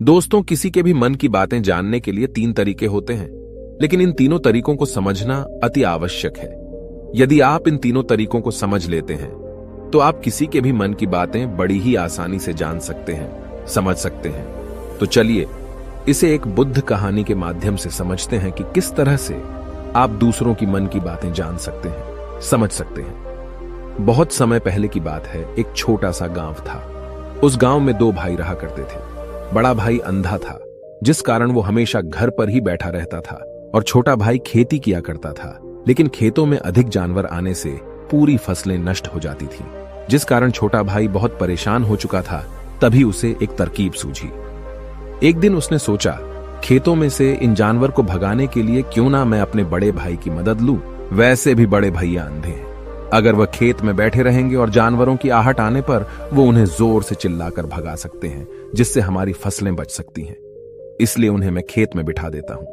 दोस्तों, किसी के भी मन की बातें जानने के लिए 3 तरीके होते हैं, लेकिन इन तीनों तरीकों को समझना अति आवश्यक है। यदि आप इन तीनों तरीकों को समझ लेते हैं तो आप किसी के भी मन की बातें बड़ी ही आसानी से जान सकते हैं, समझ सकते हैं। तो चलिए इसे एक बुद्ध कहानी के माध्यम से समझते हैं कि किस तरह से आप दूसरों की मन की बातें जान सकते हैं, समझ सकते हैं। बहुत समय पहले की बात है। एक छोटा सा गांव था। उस गांव में 2 भाई रहा करते थे। बड़ा भाई अंधा था, जिस कारण वो हमेशा घर पर ही बैठा रहता था, और छोटा भाई खेती किया करता था, लेकिन खेतों में अधिक जानवर आने से पूरी फसलें नष्ट हो जाती थीं, जिस कारण छोटा भाई बहुत परेशान हो चुका था। तभी उसे एक तरकीब सूझी। एक दिन उसने सोचा, खेतों में से इन जानवर को भगाने के लिए क्यों ना मैं अपने बड़े भाई की मदद लूं। वैसे भी बड़े भैया अंधे हैं, अगर वह खेत में बैठे रहेंगे और जानवरों की आहट आने पर वो उन्हें जोर से चिल्लाकर भगा सकते हैं, जिससे हमारी फसलें बच सकती हैं। इसलिए उन्हें मैं खेत में बिठा देता हूं।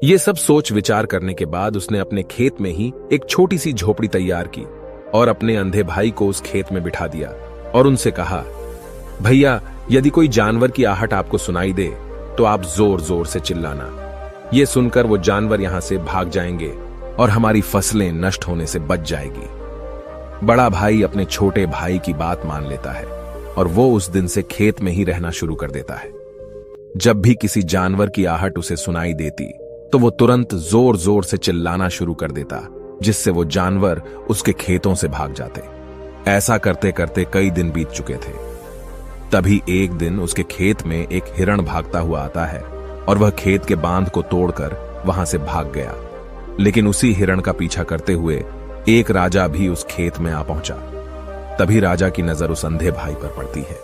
ये सब सोच विचार करने के बाद उसने अपने खेत में ही एक छोटी सी झोपड़ी तैयार की और अपने अंधे भाई को उस खेत में बिठा दिया और उनसे कहा, भैया, यदि कोई जानवर की आहट आपको सुनाई दे तो आप जोर जोर से चिल्लाना। ये सुनकर वो जानवर यहां से भाग जाएंगे और हमारी फसलें नष्ट होने से बच जाएगी। बड़ा भाई अपने छोटे भाई की बात मान लेता है और वो उस दिन से खेत में ही रहना शुरू कर देता है। जब भी किसी जानवर की आहट उसे सुनाई देती तो वो तुरंत जोर जोर से चिल्लाना शुरू कर देता, जिससे वो जानवर उसके खेतों से भाग जाते। ऐसा करते करते कई दिन बीत चुके थे। तभी एक दिन उसके खेत में एक हिरण भागता हुआ आता है और वह खेत के बांध को तोड़कर वहां से भाग गया। लेकिन उसी हिरण का पीछा करते हुए एक राजा भी उस खेत में आ पहुंचा। तभी राजा की नजर उस अंधे भाई पर पड़ती है।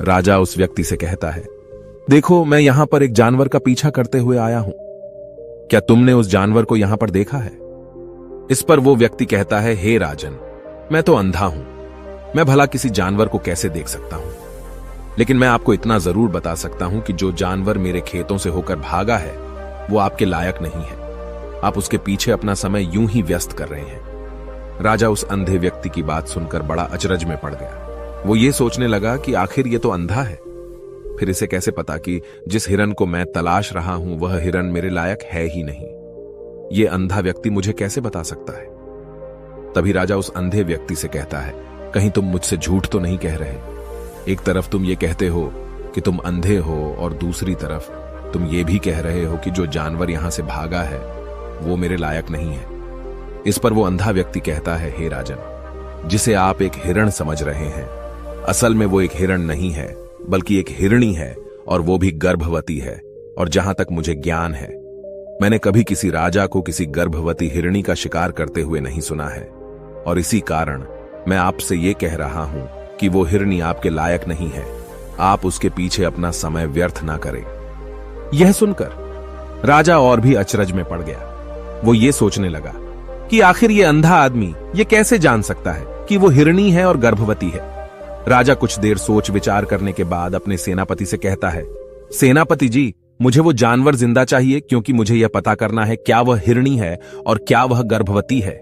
राजा उस व्यक्ति से कहता है, देखो, मैं यहां पर एक जानवर का पीछा करते हुए आया हूं। क्या तुमने उस जानवर को यहां पर देखा है? इस पर वो व्यक्ति कहता है, हे राजन, मैं तो अंधा हूं, मैं भला किसी जानवर को कैसे देख सकता हूं। लेकिन मैं आपको इतना जरूर बता सकता हूं कि जो जानवर मेरे खेतों से होकर भागा है वो आपके लायक नहीं है। आप उसके पीछे अपना समय यूं ही व्यस्त कर रहे हैं। राजा उस अंधे व्यक्ति की बात सुनकर बड़ा अचरज में पड़ गया। वो ये सोचने लगा कि आखिर ये तो अंधा है, फिर इसे कैसे पता कि जिस हिरन को मैं तलाश रहा हूं वह हिरन मेरे लायक है ही नहीं। ये अंधा व्यक्ति मुझे कैसे बता सकता है? तभी राजा उस अंधे व्यक्ति से कहता है, कहीं तुम मुझसे झूठ तो नहीं कह रहे? एक तरफ तुम ये कहते हो कि तुम अंधे हो और दूसरी तरफ तुम ये भी कह रहे हो कि जो जानवर यहां से भागा है वो मेरे लायक नहीं है। इस पर वो अंधा व्यक्ति कहता है, हे राजन, जिसे आप एक हिरण समझ रहे हैं, असल में वो एक हिरण नहीं है, बल्कि एक हिरणी है, और वो भी गर्भवती है। और जहां तक मुझे ज्ञान है, मैंने कभी किसी राजा को किसी गर्भवती हिरणी का शिकार करते हुए नहीं सुना है। और इसी कारण मैं आपसे ये कह रहा हूं कि वो हिरणी आपके लायक नहीं है। आप उसके पीछे अपना समय व्यर्थ ना करें। यह सुनकर राजा और भी अचरज में पड़ गया। वो ये सोचने लगा कि आखिर ये अंधा आदमी ये कैसे जान सकता है कि वो हिरणी है और गर्भवती है। राजा कुछ देर सोच विचार करने के बाद अपने सेनापति से कहता है, सेनापति जी, मुझे वो जानवर जिंदा चाहिए, क्योंकि मुझे यह पता करना है क्या वह हिरणी है और क्या वह गर्भवती है।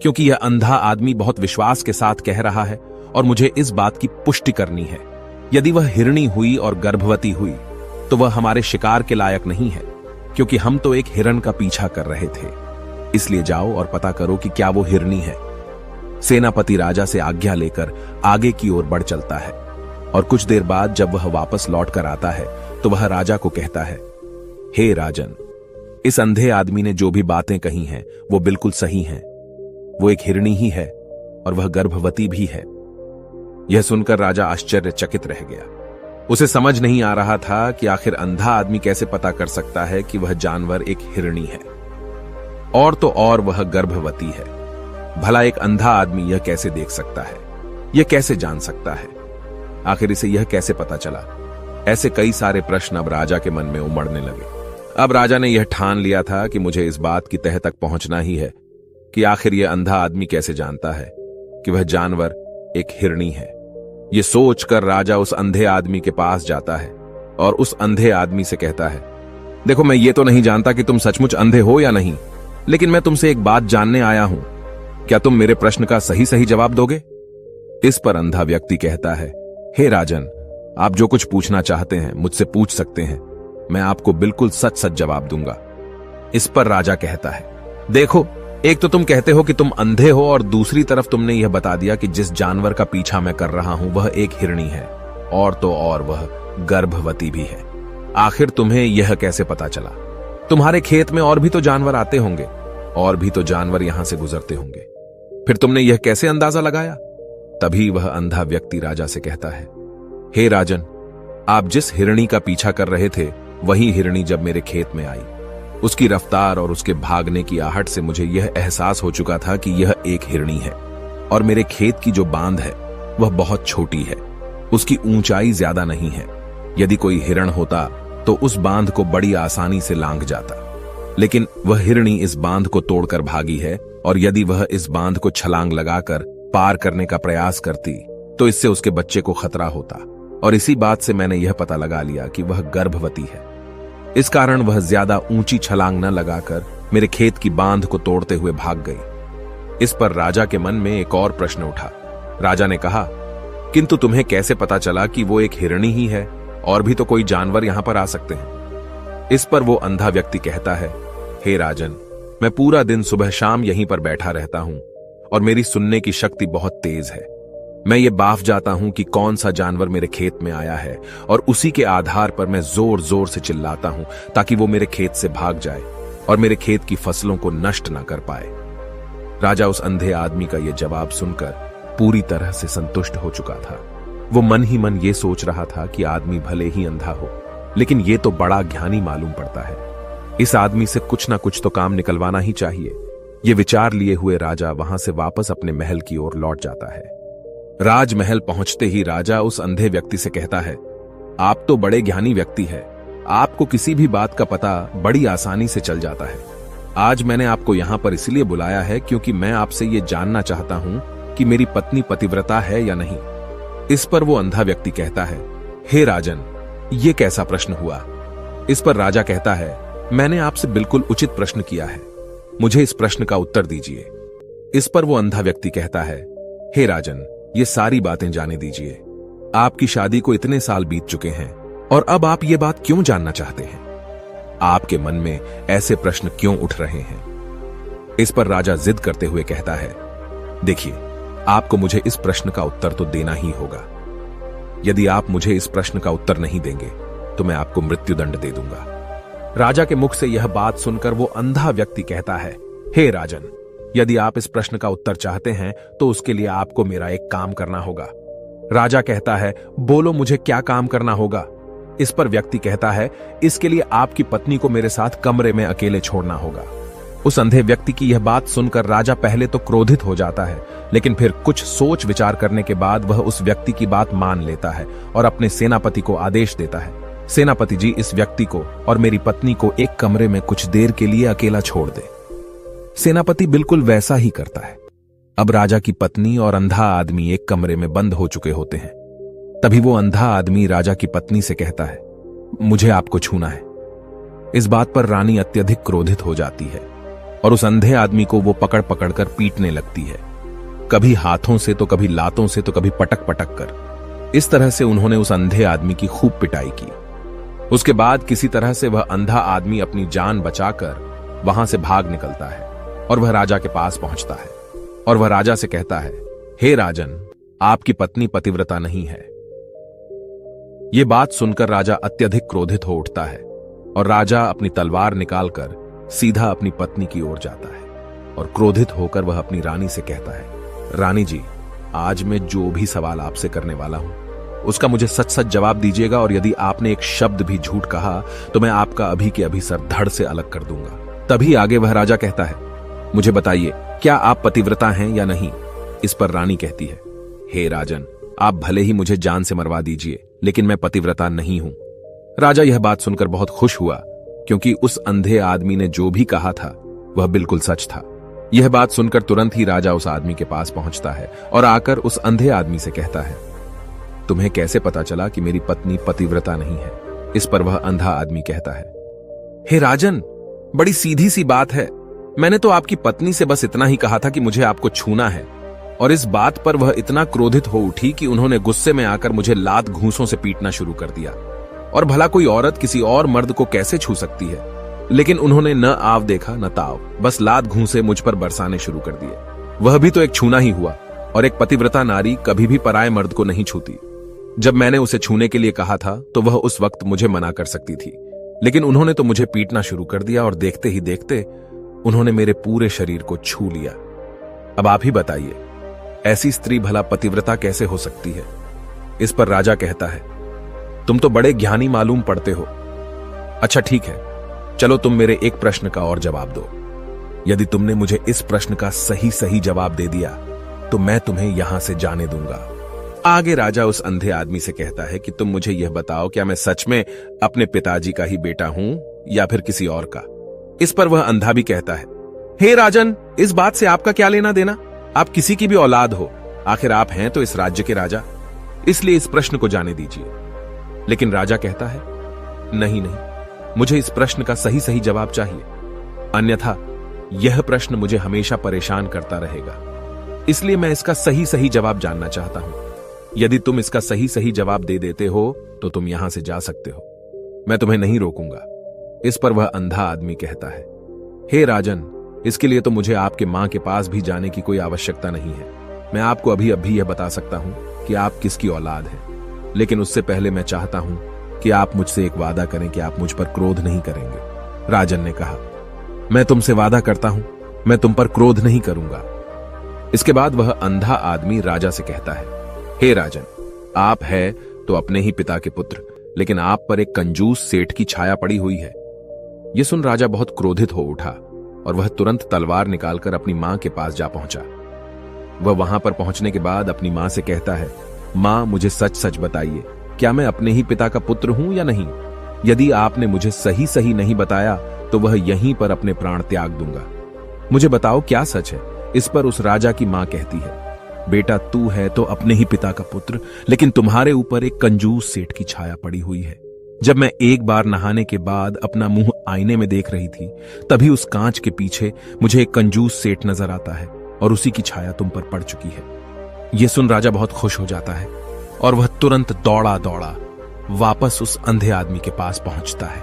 क्योंकि यह अंधा आदमी बहुत विश्वास के साथ कह रहा है और मुझे इस बात की पुष्टि करनी है। यदि वह हिरणी हुई और गर्भवती हुई तो वह हमारे शिकार के लायक नहीं है, क्योंकि हम तो एक हिरण का पीछा कर रहे थे। इसलिए जाओ और पता करो कि क्या वो हिरणी है। सेनापति राजा से आज्ञा लेकर आगे की ओर बढ़ चलता है और कुछ देर बाद जब वह वापस लौट कर आता है तो वह राजा को कहता है, हे राजन, इस अंधे आदमी ने जो भी बातें कही हैं वो बिल्कुल सही हैं। वो एक हिरणी ही है और वह गर्भवती भी है। यह सुनकर राजा आश्चर्यचकित रह गया। उसे समझ नहीं आ रहा था कि आखिर अंधा आदमी कैसे पता कर सकता है कि वह जानवर एक हिरणी है, और तो और वह गर्भवती है। भला एक अंधा आदमी यह कैसे देख सकता है, यह कैसे जान सकता है? आखिर इसे यह कैसे पता चला? ऐसे कई सारे प्रश्न अब राजा के मन में उमड़ने लगे। अब राजा ने यह ठान लिया था कि मुझे इस बात की तह तक पहुंचना ही है कि आखिर यह अंधा आदमी कैसे जानता है कि वह जानवर एक हिरणी है। यह सोचकर राजा उस अंधे आदमी के पास जाता है और उस अंधे आदमी से कहता है, देखो, मैं ये तो नहीं जानता कि तुम सचमुच अंधे हो या नहीं, लेकिन मैं तुमसे एक बात जानने आया हूं। क्या तुम मेरे प्रश्न का सही सही जवाब दोगे? इस पर अंधा व्यक्ति कहता है, हे राजन, आप जो कुछ पूछना चाहते हैं मुझसे पूछ सकते हैं, मैं आपको बिल्कुल सच सच जवाब दूंगा। इस पर राजा कहता है, देखो, एक तो तुम कहते हो कि तुम अंधे हो और दूसरी तरफ तुमने यह बता दिया कि जिस जानवर का पीछा मैं कर रहा हूं वह एक हिरणी है, और तो और वह गर्भवती भी है। आखिर तुम्हें यह कैसे पता चला? तुम्हारे खेत में और भी तो जानवर आते होंगे, और भी तो जानवर यहां से गुजरते होंगे, फिर तुमने यह कैसे अंदाजा लगाया? तभी वह अंधा व्यक्ति राजा से कहता है, हे राजन, आप जिस हिरणी का पीछा कर रहे थे वही हिरणी जब मेरे खेत में आई, उसकी रफ्तार और उसके भागने की आहट से मुझे यह एहसास हो चुका था कि यह एक हिरणी है, और मेरे खेत की जो बांध है वह बहुत छोटी है, उसकी ऊंचाई ज्यादा नहीं है। यदि कोई हिरण होता तो उस बांध को बड़ी आसानी से लांघ जाता, लेकिन वह हिरणी इस बांध को तोड़कर भागी है, और यदि वह इस बांध को छलांग लगाकर पार करने का प्रयास करती तो इससे उसके बच्चे को खतरा होता, और इसी बात से मैंने यह पता लगा लिया कि वह गर्भवती है। इस कारण वह ज्यादा ऊंची छलांग न लगाकर मेरे खेत की बांध को तोड़ते हुए भाग गई। इस पर राजा के मन में एक और प्रश्न उठा। राजा ने कहा, किंतु तुम्हें कैसे पता चला कि वो एक हिरणी ही है? और भी तो कोई जानवर यहां पर आ सकते हैं। इस पर वो अंधा व्यक्ति कहता है, हे राजन, मैं पूरा दिन सुबह शाम यहीं पर बैठा रहता हूं, और मेरी सुनने की शक्ति बहुत तेज है। मैं ये बाफ जाता हूं कि कौन सा जानवर मेरे खेत में आया है, और उसी के आधार पर मैं जोर जोर से चिल्लाता हूं ताकि वो मेरे खेत से भाग जाए और मेरे खेत की फसलों को नष्ट न कर पाए। राजा उस अंधे आदमी का यह जवाब सुनकर पूरी तरह से संतुष्ट हो चुका था। वो मन ही मन ये सोच रहा था कि आदमी भले ही अंधा हो, लेकिन ये तो बड़ा ज्ञानी मालूम पड़ता है। इस आदमी से कुछ ना कुछ तो काम निकलवाना ही चाहिए। ये विचार लिए हुए राजा वहां से वापस अपने महल की ओर लौट जाता है। राजमहल पहुंचते ही राजा उस अंधे व्यक्ति से कहता है, आप तो बड़े ज्ञानी व्यक्ति हैं, आपको किसी भी बात का पता बड़ी आसानी से चल जाता है। आज मैंने आपको यहां पर इसलिए बुलाया है क्योंकि मैं आपसे ये जानना चाहता हूं कि मेरी पत्नी पतिव्रता है या नहीं। इस पर वो अंधा व्यक्ति कहता है, हे राजन, ये कैसा प्रश्न हुआ? इस पर राजा कहता है, मैंने आपसे बिल्कुल उचित प्रश्न किया है, मुझे इस प्रश्न का उत्तर दीजिए। इस पर वो अंधा व्यक्ति कहता है, हे राजन, ये सारी बातें जाने दीजिए। आपकी शादी को इतने साल बीत चुके हैं, और अब आप ये बात क्यों जानना चाहते हैं? आपके मन में ऐसे प्रश्न क्यों उठ रहे हैं? इस पर राजा जिद करते हुए कहता है, देखिए, आपको मुझे इस प्रश्न का उत्तर तो देना ही होगा। यदि आप मुझे इस प्रश्न का उत्तर नहीं देंगे तो मैं आपको मृत्युदंड दे दूंगा। राजा के मुख से यह बात सुनकर वो अंधा व्यक्ति कहता है, हे राजन, यदि आप इस प्रश्न का उत्तर चाहते हैं तो उसके लिए आपको मेरा एक काम करना होगा। राजा कहता है, बोलो, मुझे क्या काम करना होगा? इस पर व्यक्ति कहता है, इसके लिए आपकी पत्नी को मेरे साथ कमरे में अकेले छोड़ना होगा। उस अंधे व्यक्ति की यह बात सुनकर राजा पहले तो क्रोधित हो जाता है, लेकिन फिर कुछ सोच विचार करने के बाद वह उस व्यक्ति की बात मान लेता है और अपने सेनापति को आदेश देता है, सेनापति जी, इस व्यक्ति को और मेरी पत्नी को एक कमरे में कुछ देर के लिए अकेला छोड़ दे। सेनापति बिल्कुल वैसा ही करता है। अब राजा की पत्नी और अंधा आदमी एक कमरे में बंद हो चुके होते हैं। तभी वो अंधा आदमी राजा की पत्नी से कहता है, मुझे आपको छूना है। इस बात पर रानी अत्यधिक क्रोधित हो जाती है और उस अंधे आदमी को वो पकड़ पकड़ कर पीटने लगती है, कभी हाथों से तो कभी लातों से तो कभी पटक पटक कर। इस तरह से उन्होंने उस अंधे आदमी की खूब पिटाई की। उसके बाद किसी तरह से वह अंधा आदमी अपनी जान बचाकर वहां से भाग निकलता है और वह राजा के पास पहुंचता है और वह राजा से कहता है, हे राजन, आपकी पत्नी पतिव्रता नहीं है। यह बात सुनकर राजा अत्यधिक क्रोधित हो उठता है और राजा अपनी तलवार निकालकर सीधा अपनी पत्नी की ओर जाता है और क्रोधित होकर वह अपनी रानी से कहता है, रानी जी, आज मैं जो भी सवाल आपसे करने वाला हूं उसका मुझे सच सच जवाब दीजिएगा, और यदि आपने एक शब्द भी झूठ कहा तो मैं आपका अभी के अभी सर धड़ से अलग कर दूंगा। तभी आगे वह राजा कहता है, मुझे बताइए, क्या आप पतिव्रता हैं या नहीं? इस पर रानी कहती है, हे राजन, आप भले ही मुझे जान से मरवा दीजिए, लेकिन मैं पतिव्रता नहीं हूं। राजा यह बात सुनकर बहुत खुश हुआ, क्योंकि उस अंधे आदमी ने जो भी कहा था वह बिल्कुल सच था। यह बात सुनकर तुरंत ही राजा उस आदमी के पास पहुंचता है और आकर उस अंधे आदमी से कहता है, तुम्हें कैसे पता चला कि मेरी पत्नी पतिव्रता नहीं है? इस पर वह अंधा आदमी कहता है, हे राजन, बड़ी सीधी सी बात है। मैंने तो आपकी पत्नी से बस इतना ही कहा था कि मुझे आपको छूना है, और इस बात पर वह इतना क्रोधित हो उठी कि उन्होंने गुस्से में आकर मुझे लात घूंसों से पीटना शुरू कर दिया। और भला कोई औरत किसी और मर्द को कैसे छू सकती है, लेकिन उन्होंने न आव देखा न ताव, बस लात घूंसे मुझ पर बरसाने शुरू कर दिए। वह भी तो एक छूना ही हुआ, और एक पतिव्रता नारी कभी भी पराये मर्द को नहीं छूती। जब मैंने उसे छूने के लिए कहा था तो वह उस वक्त मुझे मना कर सकती थी, लेकिन उन्होंने तो मुझे पीटना शुरू कर दिया और देखते ही देखते उन्होंने मेरे पूरे शरीर को छू लिया। अब आप ही बताइए, ऐसी स्त्री भला पतिव्रता कैसे हो सकती है? इस पर राजा कहता है, तुम तो बड़े ज्ञानी मालूम पड़ते हो। अच्छा ठीक है, चलो तुम मेरे एक प्रश्न का और जवाब दो। यदि तुमने मुझे इस प्रश्न का सही सही जवाब दे दिया तो मैं तुम्हें यहां से जाने दूंगा। आगे राजा उस अंधे आदमी से कहता है कि तुम मुझे यह बताओ, क्या मैं सच में अपने पिताजी का ही बेटा हूं या फिर किसी और का? इस पर वह अंधा भी कहता है, हे राजन, इस बात से आपका क्या लेना देना? आप किसी की भी औलाद हो, आखिर आप हैं तो इस राज्य के राजा, इसलिए इस प्रश्न को जाने दीजिए। लेकिन राजा कहता है, नहीं नहीं, मुझे इस प्रश्न का सही सही जवाब चाहिए, अन्यथा यह प्रश्न मुझे हमेशा परेशान करता रहेगा। इसलिए मैं इसका सही सही जवाब जानना चाहता हूं। यदि तुम इसका सही सही जवाब दे देते हो तो तुम यहां से जा सकते हो, मैं तुम्हें नहीं रोकूंगा। इस पर वह अंधा आदमी कहता है, हे राजन, इसके लिए तो मुझे आपके मां के पास भी जाने की कोई आवश्यकता नहीं है। मैं आपको अभी अभी यह बता सकता हूं कि आप किसकी औलाद हैं, लेकिन उससे पहले मैं चाहता हूं कि आप मुझसे एक वादा करें कि आप मुझ पर क्रोध नहीं करेंगे। राजन ने कहा, मैं तुमसे वादा करता हूं, मैं तुम पर क्रोध नहीं करूंगा। इसके बाद वह अंधा आदमी राजा से कहता है, हे राजन, आप है तो अपने ही पिता के पुत्र, लेकिन आप पर एक कंजूस सेठ की छाया पड़ी हुई है। यह सुन राजा बहुत क्रोधित हो उठा और वह तुरंत तलवार निकालकर अपनी मां के पास जा पहुंचा। वह वहां पर पहुंचने के बाद अपनी मां से कहता है, मां, मुझे सच सच बताइए, क्या मैं अपने ही पिता का पुत्र हूं या नहीं? यदि आपने मुझे सही सही नहीं बताया तो वह यहीं पर अपने प्राण त्याग दूंगा। मुझे बताओ क्या सच है? इस पर उस राजा की मां कहती है, बेटा, तू है तो अपने ही पिता का पुत्र, लेकिन तुम्हारे ऊपर एक कंजूस सेठ की छाया पड़ी हुई है। जब मैं एक बार नहाने के बाद अपना मुंह आईने में देख रही थी, तभी उस कांच के पीछे मुझे एक कंजूस सेठ नजर आता है और उसी की छाया तुम पर पड़ चुकी है। यह सुन राजा बहुत खुश हो जाता है और वह तुरंत दौड़ा दौड़ा वापस उस अंधे आदमी के पास पहुंचता है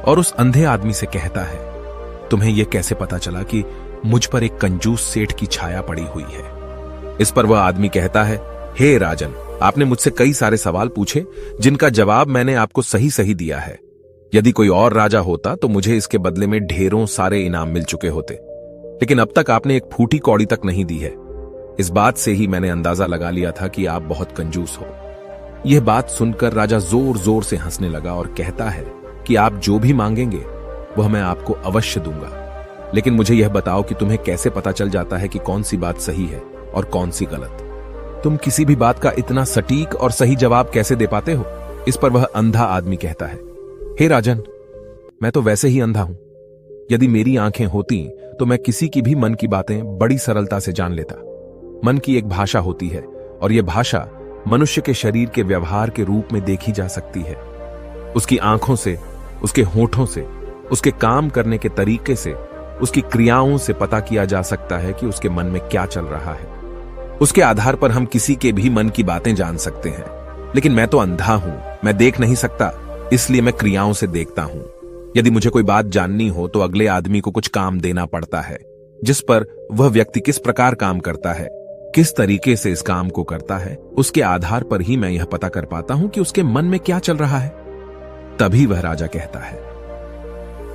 और उस अंधे आदमी से कहता है, तुम्हें यह कैसे पता चला कि मुझ पर एक कंजूस सेठ की छाया पड़ी हुई है? इस पर वह आदमी कहता है, हे राजन, आपने मुझसे कई सारे सवाल पूछे जिनका जवाब मैंने आपको सही सही दिया है। यदि कोई और राजा होता तो मुझे इसके बदले में ढेरों सारे इनाम मिल चुके होते, लेकिन अब तक आपने एक फूटी कौड़ी तक नहीं दी है। इस बात से ही मैंने अंदाजा लगा लिया था कि आप बहुत कंजूस हो। यह बात सुनकर राजा जोर जोर से हंसने लगा और कहता है कि आप जो भी मांगेंगे वह मैं आपको अवश्य दूंगा, लेकिन मुझे यह बताओ कि तुम्हें कैसे पता चल जाता है कि कौन सी बात सही है और कौन सी गलत? तुम किसी भी बात का इतना सटीक और सही जवाब कैसे दे पाते हो? इस पर वह अंधा आदमी कहता है, हे राजन, मैं तो वैसे ही अंधा हूं। यदि मेरी आंखें होती तो मैं किसी की भी मन की बातें बड़ी सरलता से जान लेता। मन की एक भाषा होती है और यह भाषा मनुष्य के शरीर के व्यवहार के रूप में देखी जा सकती है। उसकी आंखों से, उसके होठों से, उसके काम करने के तरीके से, उसकी क्रियाओं से पता किया जा सकता है कि उसके मन में क्या चल रहा है। उसके आधार पर हम किसी के भी मन की बातें जान सकते हैं, लेकिन मैं तो अंधा हूं, मैं देख नहीं सकता, इसलिए मैं क्रियाओं से देखता हूं। यदि मुझे कोई बात जाननी हो तो अगले आदमी को कुछ काम देना पड़ता है, जिस पर वह व्यक्ति किस प्रकार काम करता है, किस तरीके से इस काम को करता है, उसके आधार पर ही मैं यह पता कर पाता हूं कि उसके मन में क्या चल रहा है। तभी वह राजा कहता है,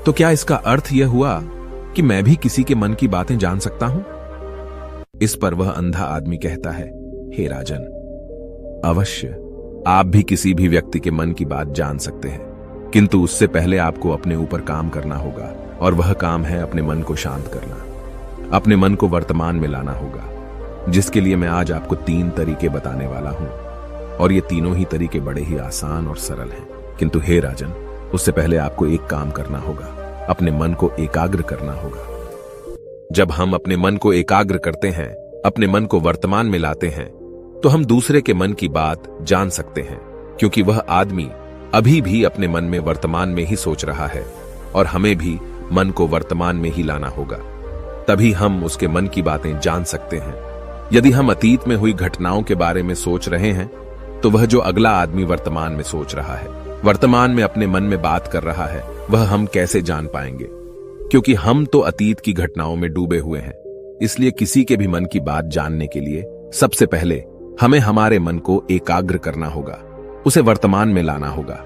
तो क्या इसका अर्थ यह हुआ कि मैं भी किसी के मन की बातें जान सकता हूं? इस पर वह अंधा आदमी कहता है, हे राजन, अवश्य आप भी किसी भी व्यक्ति के मन की बात जान सकते हैं, किंतु उससे पहले आपको अपने ऊपर काम करना होगा, और वह काम है अपने मन को शांत करना, अपने मन को वर्तमान में लाना होगा, जिसके लिए मैं आज आपको 3 तरीके बताने वाला हूं। और ये तीनों ही तरीके बड़े ही आसान और सरल हैं, किंतु हे राजन, उससे पहले आपको एक काम करना होगा, अपने मन को एकाग्र करना होगा। जब हम अपने मन को एकाग्र करते हैं, अपने मन को वर्तमान में लाते हैं, तो हम दूसरे के मन की बात जान सकते हैं, क्योंकि वह आदमी अभी भी अपने मन में वर्तमान में ही सोच रहा है, और हमें भी मन को वर्तमान में ही लाना होगा, तभी हम उसके मन की बातें जान सकते हैं। यदि हम अतीत में हुई घटनाओं के बारे में सोच रहे हैं तो वह जो अगला आदमी वर्तमान में सोच रहा है, वर्तमान में अपने मन में बात कर रहा है, वह हम कैसे जान पाएंगे? क्योंकि हम तो अतीत की घटनाओं में डूबे हुए हैं। इसलिए किसी के भी मन की बात जानने के लिए सबसे पहले हमें हमारे मन को एकाग्र करना होगा, उसे वर्तमान में लाना होगा।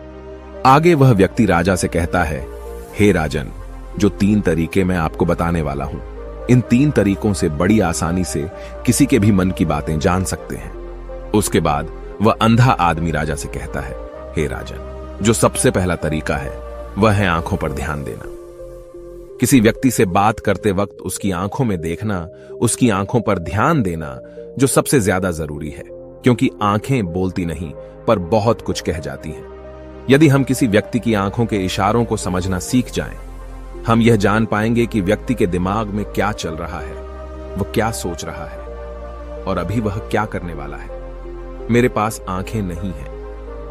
आगे वह व्यक्ति राजा से कहता है, हे राजन, जो 3 तरीके मैं आपको बताने वाला हूं, इन 3 तरीकों से बड़ी आसानी से किसी के भी मन की बातें जान सकते हैं। उसके बाद वह अंधा आदमी राजा से कहता है, हे राजन, जो सबसे पहला तरीका है वह है आंखों पर ध्यान देना। किसी व्यक्ति से बात करते वक्त उसकी आंखों में देखना, उसकी आंखों पर ध्यान देना जो सबसे ज्यादा जरूरी है, क्योंकि आंखें बोलती नहीं पर बहुत कुछ कह जाती हैं। यदि हम किसी व्यक्ति की आंखों के इशारों को समझना सीख जाएं, हम यह जान पाएंगे कि व्यक्ति के दिमाग में क्या चल रहा है, वह क्या सोच रहा है और अभी वह क्या करने वाला है। मेरे पास आंखें नहीं हैं,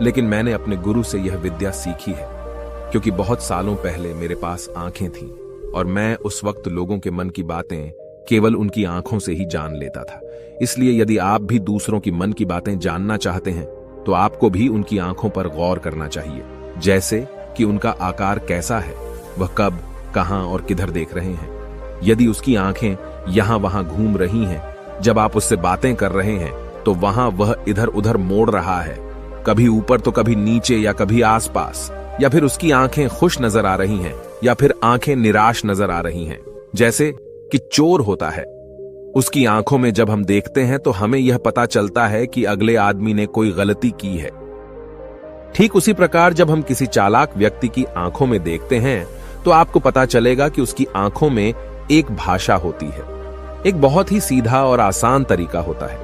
लेकिन मैंने अपने गुरु से यह विद्या सीखी है, क्योंकि बहुत सालों पहले मेरे पास आंखें थीं और मैं उस वक्त लोगों के मन की बातें केवल उनकी आंखों से ही जान लेता था। इसलिए यदि आप भी दूसरों की मन की बातें जानना चाहते हैं तो आपको भी उनकी आंखों पर गौर करना चाहिए, जैसे कि उनका आकार कैसा है, वह कब, कहां और किधर देख रहे हैं। यदि उसकी आंखें यहां वहां घूम रही हैं, जब आप उससे बातें कर रहे हैं तो वहां वह इधर उधर मोड़ रहा है, कभी ऊपर तो कभी नीचे या कभी आसपास, या फिर उसकी आंखें खुश नजर आ रही हैं या फिर आंखें निराश नजर आ रही हैं, जैसे कि चोर होता है। उसकी आंखों में जब हम देखते हैं तो हमें यह पता चलता है कि अगले आदमी ने कोई गलती की है। ठीक उसी प्रकार जब हम किसी चालाक व्यक्ति की आंखों में देखते हैं तो आपको पता चलेगा कि उसकी आंखों में एक भाषा होती है। एक बहुत ही सीधा और आसान तरीका होता है।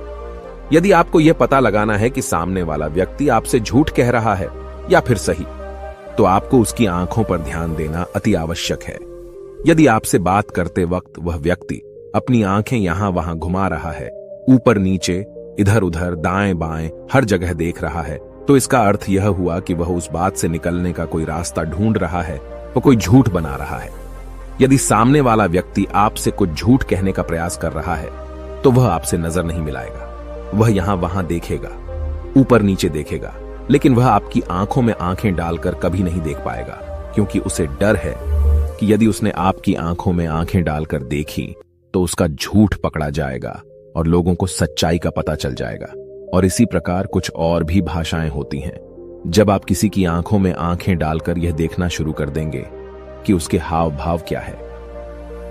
यदि आपको यह पता लगाना है कि सामने वाला व्यक्ति आपसे झूठ कह रहा है या फिर सही, तो आपको उसकी आंखों पर ध्यान देना अति आवश्यक है। यदि आपसे बात करते वक्त वह व्यक्ति अपनी आंखें यहां वहां घुमा रहा है, ऊपर नीचे, इधर उधर, दाएं बाएं, हर जगह देख रहा है, तो इसका अर्थ यह हुआ कि वह उस बात से निकलने का कोई रास्ता ढूंढ रहा है, वो कोई झूठ बना रहा है। यदि सामने वाला व्यक्ति आपसे कुछ झूठ कहने का प्रयास कर रहा है तो वह आपसे नजर नहीं मिलाएगा। वह यहां वहां देखेगा, ऊपर नीचे देखेगा, लेकिन वह आपकी आंखों में आंखें डालकर कभी नहीं देख पाएगा, क्योंकि उसे डर है कि यदि उसने आपकी आंखों में आंखें डालकर देखी तो उसका झूठ पकड़ा जाएगा और लोगों को सच्चाई का पता चल जाएगा। और इसी प्रकार कुछ और भी भाषाएं होती हैं। जब आप किसी की आंखों में आंखें डालकर यह देखना शुरू कर देंगे कि उसके हाव भाव क्या है,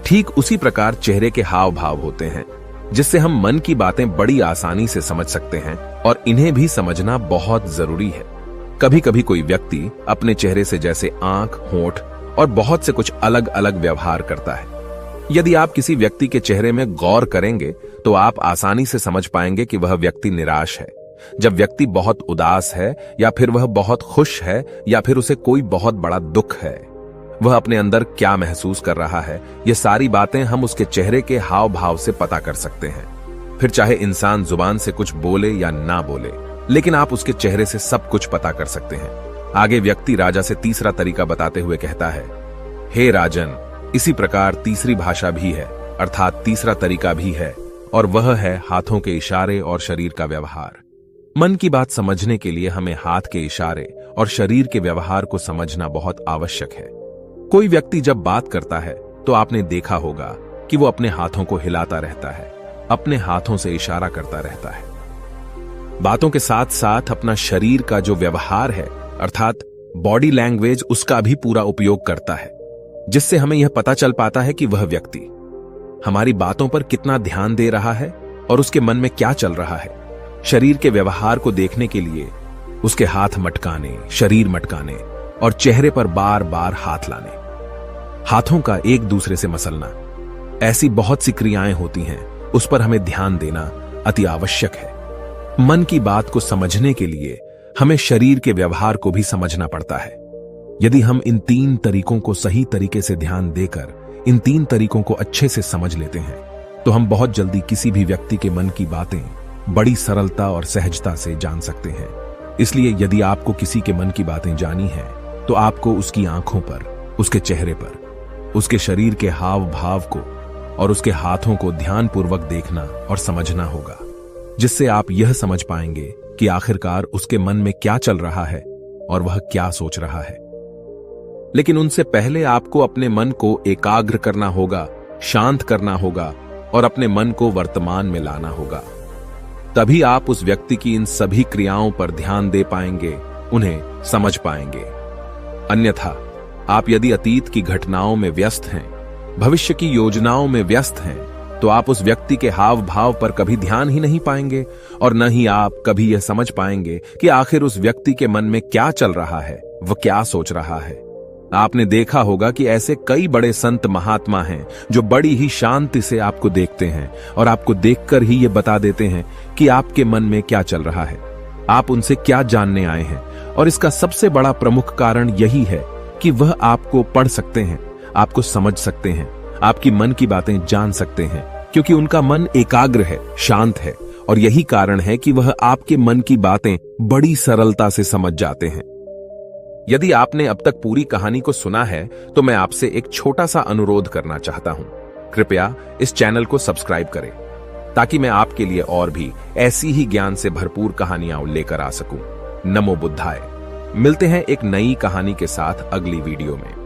ठीक उसी प्रकार चेहरे के हाव भाव होते हैं, जिससे हम मन की बातें बड़ी आसानी से समझ सकते हैं और इन्हें भी समझना बहुत जरूरी है। कभी कभी कोई व्यक्ति अपने चेहरे से जैसे आंख, होंठ और बहुत से कुछ अलग अलग व्यवहार करता है। यदि आप किसी व्यक्ति के चेहरे में गौर करेंगे तो आप आसानी से समझ पाएंगे कि वह व्यक्ति निराश है, जब व्यक्ति बहुत उदास है, या फिर वह बहुत खुश है, या फिर उसे कोई बहुत बड़ा दुख है। वह अपने अंदर क्या महसूस कर रहा है, ये सारी बातें हम उसके चेहरे के हाव भाव से पता कर सकते हैं। फिर चाहे इंसान जुबान से कुछ बोले या ना बोले, लेकिन आप उसके चेहरे से सब कुछ पता कर सकते हैं। आगे व्यक्ति राजा से तीसरा तरीका बताते हुए कहता है, हे राजन, इसी प्रकार तीसरी भाषा भी है, अर्थात तीसरा तरीका भी है, और वह है हाथों के इशारे और शरीर का व्यवहार। मन की बात समझने के लिए हमें हाथ के इशारे और शरीर के व्यवहार को समझना बहुत आवश्यक है। कोई व्यक्ति जब बात करता है तो आपने देखा होगा कि वो अपने हाथों को हिलाता रहता है, अपने हाथों से इशारा करता रहता है। बातों के साथ साथ अपना शरीर का जो व्यवहार है, अर्थात बॉडी लैंग्वेज, उसका भी पूरा उपयोग करता है, जिससे हमें यह पता चल पाता है कि वह व्यक्ति हमारी बातों पर कितना ध्यान दे रहा है और उसके मन में क्या चल रहा है। शरीर के व्यवहार को देखने के लिए उसके हाथ मटकाने, शरीर मटकाने और चेहरे पर बार बार हाथ लाने, हाथों का एक दूसरे से मसलना, ऐसी बहुत सी क्रियाएं होती हैं, उस पर हमें ध्यान देना अति आवश्यक है। मन की बात को समझने के लिए हमें शरीर के व्यवहार को भी समझना पड़ता है। यदि हम इन 3 तरीकों को सही तरीके से ध्यान देकर इन 3 तरीकों को अच्छे से समझ लेते हैं तो हम बहुत जल्दी किसी भी व्यक्ति के मन की बातें बड़ी सरलता और सहजता से जान सकते हैं। इसलिए यदि आपको किसी के मन की बातें जानी है तो आपको उसकी आंखों पर, उसके चेहरे पर, उसके शरीर के हाव भाव को और उसके हाथों को ध्यानपूर्वक देखना और समझना होगा, जिससे आप यह समझ पाएंगे कि आखिरकार उसके मन में क्या चल रहा है और वह क्या सोच रहा है। लेकिन उनसे पहले आपको अपने मन को एकाग्र करना होगा, शांत करना होगा और अपने मन को वर्तमान में लाना होगा। तभी आप उस व्यक्ति की इन सभी क्रियाओं पर ध्यान दे पाएंगे, उन्हें समझ पाएंगे। अन्यथा आप यदि अतीत की घटनाओं में व्यस्त हैं, भविष्य की योजनाओं में व्यस्त हैं, तो आप उस व्यक्ति के हाव भाव पर कभी ध्यान ही नहीं पाएंगे और न ही आप कभी यह समझ पाएंगे कि आखिर उस व्यक्ति के मन में क्या चल रहा है, वह क्या सोच रहा है। आपने देखा होगा कि ऐसे कई बड़े संत महात्मा हैं जो बड़ी ही शांति से आपको देखते हैं और आपको देखकर ही ये बता देते हैं कि आपके मन में क्या चल रहा है, आप उनसे क्या जानने आए हैं। और इसका सबसे बड़ा प्रमुख कारण यही है कि वह आपको पढ़ सकते हैं, आपको समझ सकते हैं, आपकी मन की बातें जान सकते हैं, क्योंकि उनका मन एकाग्र है, शांत है। और यही कारण है कि वह आपके मन की बातें बड़ी सरलता से समझ जाते हैं। यदि आपने अब तक पूरी कहानी को सुना है तो मैं आपसे एक छोटा सा अनुरोध करना चाहता हूं। कृपया इस चैनल को सब्सक्राइब करें ताकि मैं आपके लिए और भी ऐसी ही ज्ञान से भरपूर कहानियां लेकर आ सकूं। नमो बुद्धाय। मिलते हैं एक नई कहानी के साथ अगली वीडियो में।